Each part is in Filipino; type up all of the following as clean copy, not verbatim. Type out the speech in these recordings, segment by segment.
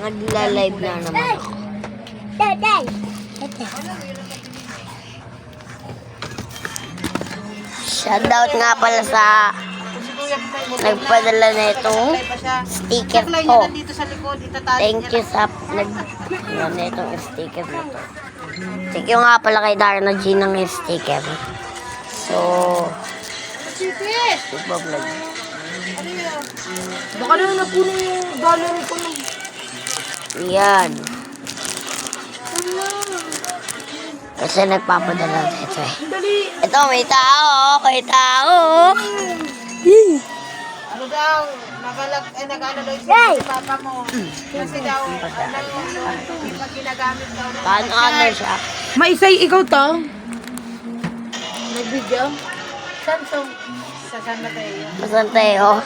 Nagla-live na naman ako. Shoutout nga pala sa nagpadala na itong sticker ko. Thank you sa nagpadala na itong sticker na to. Thank you nga pala kay Darna G ng sticker. So, iba-vlog. Baka na napuno yung gallery ko ng... Yan. Kasi nagpapadala nito eh. Ito, may tao. May tao. Ano daw? Nag-ano daw yung papa mo. Kasi daw, pag ginagamit daw. Paano siya? Maisay, ikaw to? Nag-video? Samsung. Sa San Mateo. Masan tayo?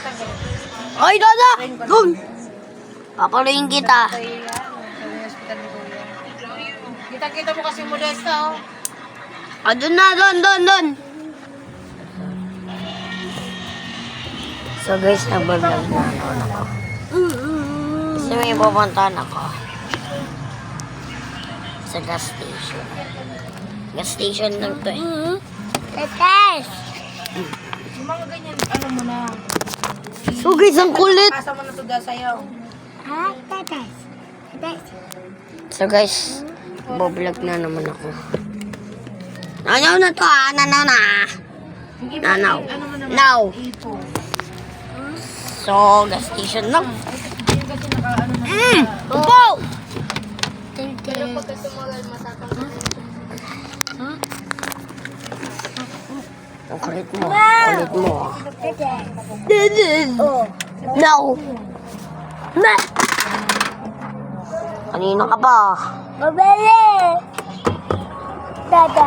Ay, Dada! Doon! Papaluin kita. Sa hospital ni Kuya. Kita-kita mo kasi Modesta, oh. Ah, doon na, doon. So guys, nag-vlog na ako. Kasi may pupuntahan ako. Sa gas station. Gas station lang to eh. Yung mga ganyan, ano mo na. So guys, ang kulit! Pasa mo na to da sa'yo. So guys, vlog na naman ako. Nanaw na to ah, nanaw na. Nanaw. Ano mo naman? Now. Ipo. So, gas station lang. Yung kasi naka-ano na. Upo! Pero pagka sumulan, masapang na. Ang kulit mo. Kulit mo. No. Na. Kanina ka pa. Mabili! Dada.